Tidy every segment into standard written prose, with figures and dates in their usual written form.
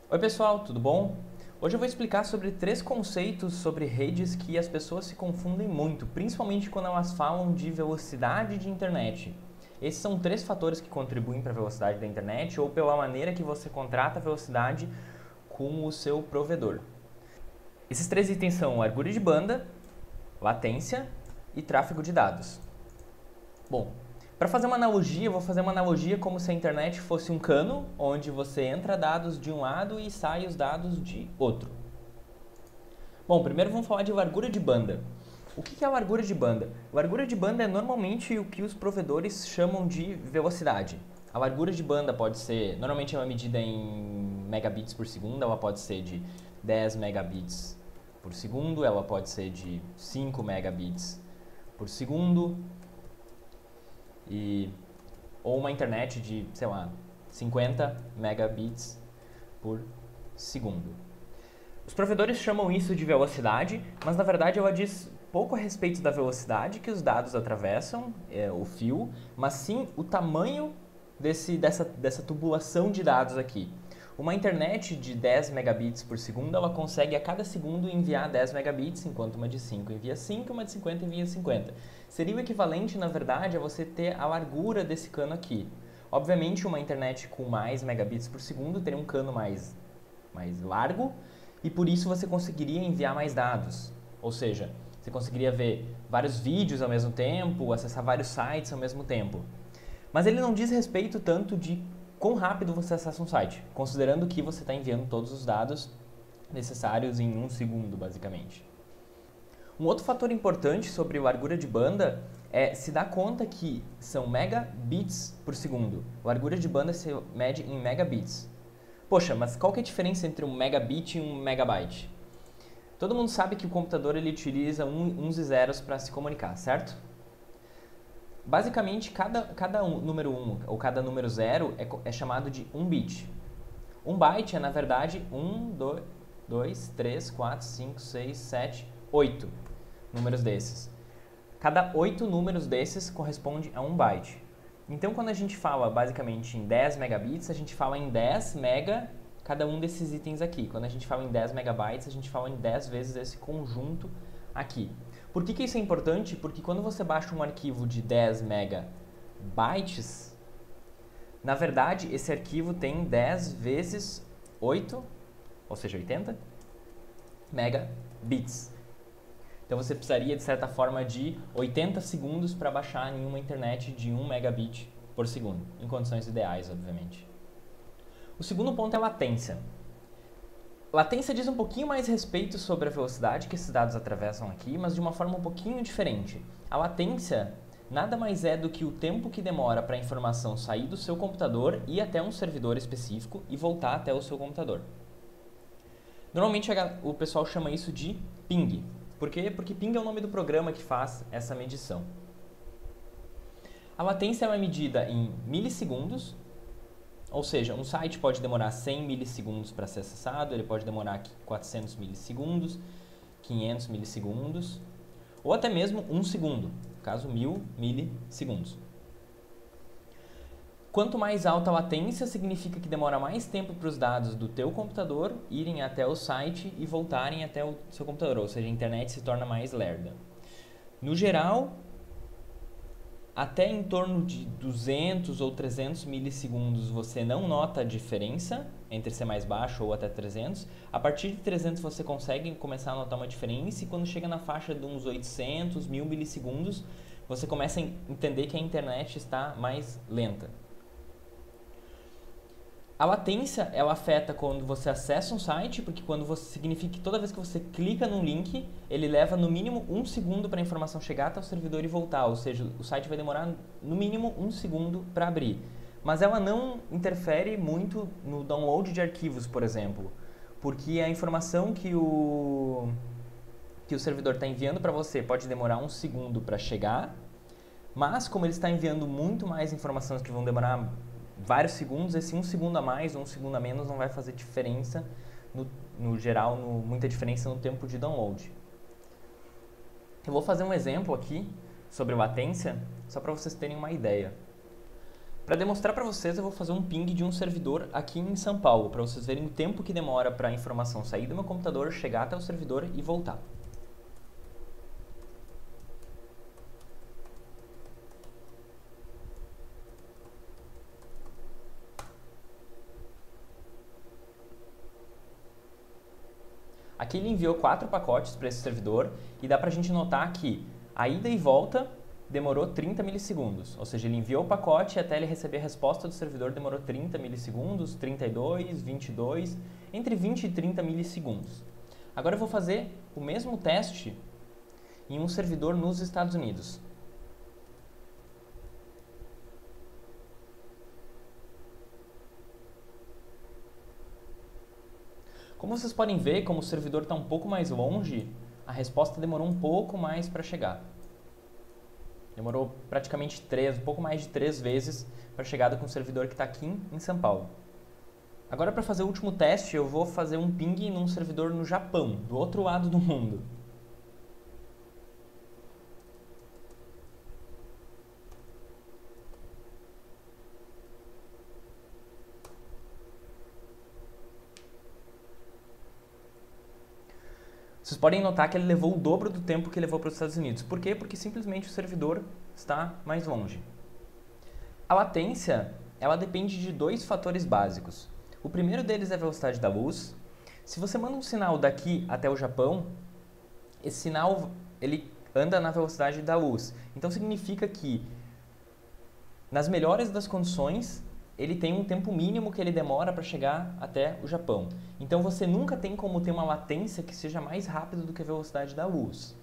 Oi pessoal, tudo bom? Hoje eu vou explicar sobre três conceitos sobre redes que as pessoas se confundem muito, principalmente quando elas falam de velocidade de internet. Esses são três fatores que contribuem para a velocidade da internet ou pela maneira que você contrata a velocidade com o seu provedor. Esses três itens são largura de banda, latência e tráfego de dados. Bom, para fazer uma analogia, eu vou fazer uma analogia como se a internet fosse um cano, onde você entra dados de um lado e sai os dados de outro. Bom, primeiro vamos falar de largura de banda. O que é a largura de banda? Largura de banda é normalmente o que os provedores chamam de velocidade. A largura de banda pode ser, normalmente é uma medida em megabits por segundo, ela pode ser de 10 megabits por segundo, ela pode ser de 5 megabits por segundo, ou uma internet de, sei lá, 50 megabits por segundo. Os provedores chamam isso de velocidade, mas na verdade ela diz pouco a respeito da velocidade que os dados atravessam, o fio, mas sim o tamanho dessa tubulação de dados aqui. Uma internet de 10 megabits por segundo, ela consegue a cada segundo enviar 10 megabits, enquanto uma de 5 envia 5 e uma de 50 envia 50. Seria o equivalente, na verdade, a você ter a largura desse cano aqui. Obviamente, uma internet com mais megabits por segundo teria um cano mais largo e por isso você conseguiria enviar mais dados. Ou seja, você conseguiria ver vários vídeos ao mesmo tempo, acessar vários sites ao mesmo tempo. Mas ele não diz respeito tanto de quão rápido você acessa um site, considerando que você está enviando todos os dados necessários em um segundo, basicamente. Um outro fator importante sobre largura de banda é se dar conta que são megabits por segundo. Largura de banda se mede em megabits. Poxa, mas qual que é a diferença entre um megabit e um megabyte? Todo mundo sabe que o computador ele utiliza uns e zeros para se comunicar, certo? Basicamente, cada número 1 ou cada número 0 é chamado de 1 bit. 1 byte é, na verdade, 1, 2, 3, 4, 5, 6, 7, 8 números desses. Cada 8 números desses corresponde a 1 byte. Então, quando a gente fala basicamente em 10 megabits, a gente fala em 10 mega cada um desses itens aqui. Quando a gente fala em 10 megabytes, a gente fala em 10 vezes esse conjunto aqui. Por que isso é importante? Porque quando você baixa um arquivo de 10 megabytes, na verdade, esse arquivo tem 10 vezes 8, ou seja, 80 megabits. Então você precisaria, de certa forma, de 80 segundos para baixar em uma internet de 1 megabit por segundo, em condições ideais, obviamente. O segundo ponto é a latência. Latência diz um pouquinho mais respeito sobre a velocidade que esses dados atravessam aqui, mas de uma forma um pouquinho diferente. A latência nada mais é do que o tempo que demora para a informação sair do seu computador, ir até um servidor específico e voltar até o seu computador. Normalmente o pessoal chama isso de ping. Por quê? Porque ping é o nome do programa que faz essa medição. A latência é uma medida em milissegundos, ou seja, um site pode demorar 100 milissegundos para ser acessado, ele pode demorar 400 milissegundos, 500 milissegundos, ou até mesmo 1 segundo, no caso 1000 milissegundos. Quanto mais alta a latência, significa que demora mais tempo para os dados do teu computador irem até o site e voltarem até o seu computador, ou seja, a internet se torna mais lerda. No geral, até em torno de 200 ou 300 milissegundos você não nota a diferença entre ser mais baixo ou até 300. A partir de 300 você consegue começar a notar uma diferença e quando chega na faixa de uns 800, 1000 milissegundos, você começa a entender que a internet está mais lenta. A latência, ela afeta quando você acessa um site, porque significa que toda vez que você clica num link, ele leva no mínimo 1 segundo para a informação chegar até o servidor e voltar, ou seja, o site vai demorar no mínimo 1 segundo para abrir. Mas ela não interfere muito no download de arquivos, por exemplo, porque a informação que o servidor está enviando para você pode demorar 1 segundo para chegar, mas como ele está enviando muito mais informações que vão demorar vários segundos, esse 1 segundo a mais ou 1 segundo a menos não vai fazer diferença, no geral, muita diferença no tempo de download. Eu vou fazer um exemplo aqui sobre latência, só para vocês terem uma ideia. Para demonstrar para vocês, eu vou fazer um ping de um servidor aqui em São Paulo, para vocês verem o tempo que demora para a informação sair do meu computador, chegar até o servidor e voltar. Aqui ele enviou 4 pacotes para esse servidor e dá para a gente notar que a ida e volta demorou 30 milissegundos, ou seja, ele enviou o pacote e até ele receber a resposta do servidor demorou 30 milissegundos, 32, 22, entre 20 e 30 milissegundos. Agora eu vou fazer o mesmo teste em um servidor nos Estados Unidos. Como vocês podem ver, como o servidor está um pouco mais longe, a resposta demorou um pouco mais para chegar. Demorou praticamente um pouco mais de 3 vezes para a chegada com o servidor que está aqui em São Paulo. Agora, para fazer o último teste, eu vou fazer um ping num servidor no Japão, do outro lado do mundo. Vocês podem notar que ele levou o dobro do tempo que levou para os Estados Unidos. Por quê? Porque simplesmente o servidor está mais longe. A latência, ela depende de 2 fatores básicos. O primeiro deles é a velocidade da luz. Se você manda um sinal daqui até o Japão, esse sinal ele anda na velocidade da luz. Então significa que, nas melhores das condições, ele tem um tempo mínimo que ele demora para chegar até o Japão. Então você nunca tem como ter uma latência que seja mais rápida do que a velocidade da luz.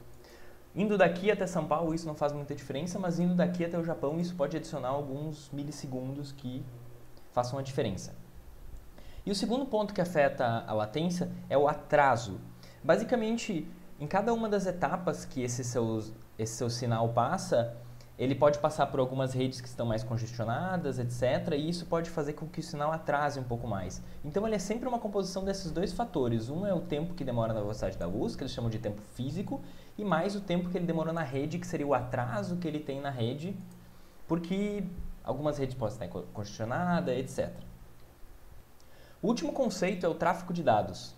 Indo daqui até São Paulo isso não faz muita diferença, mas indo daqui até o Japão isso pode adicionar alguns milissegundos que façam a diferença. E o segundo ponto que afeta a latência é o atraso. Basicamente, em cada uma das etapas que esse seu sinal passa, ele pode passar por algumas redes que estão mais congestionadas, etc. E isso pode fazer com que o sinal atrase um pouco mais. Então ele é sempre uma composição desses 2 fatores. Um é o tempo que demora na velocidade da luz, que eles chamam de tempo físico, e mais o tempo que ele demorou na rede, que seria o atraso que ele tem na rede, porque algumas redes podem estar congestionadas, etc. O último conceito é o tráfego de dados.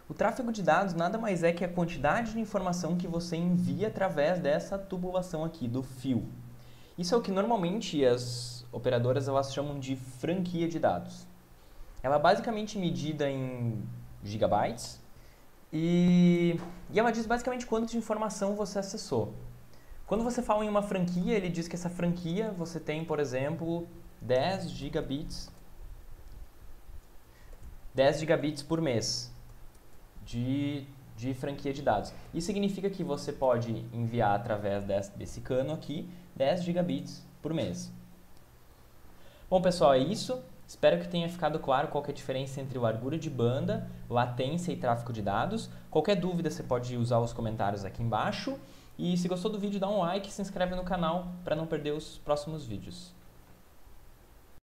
O tráfego de dados nada mais é que a quantidade de informação que você envia através dessa tubulação aqui, do fio. Isso é o que normalmente as operadoras elas chamam de franquia de dados. Ela é basicamente medida em gigabytes e ela diz basicamente quanto de informação você acessou. Quando você fala em uma franquia, ele diz que essa franquia você tem, por exemplo, 10 gigabits por mês. De franquia de dados. Isso significa que você pode enviar através desse cano aqui 10 gigabits por mês. Bom, pessoal, é isso. Espero que tenha ficado claro qual que é a diferença entre largura de banda, latência e tráfego de dados. Qualquer dúvida você pode usar os comentários aqui embaixo. E se gostou do vídeo, dá um like e se inscreve no canal para não perder os próximos vídeos.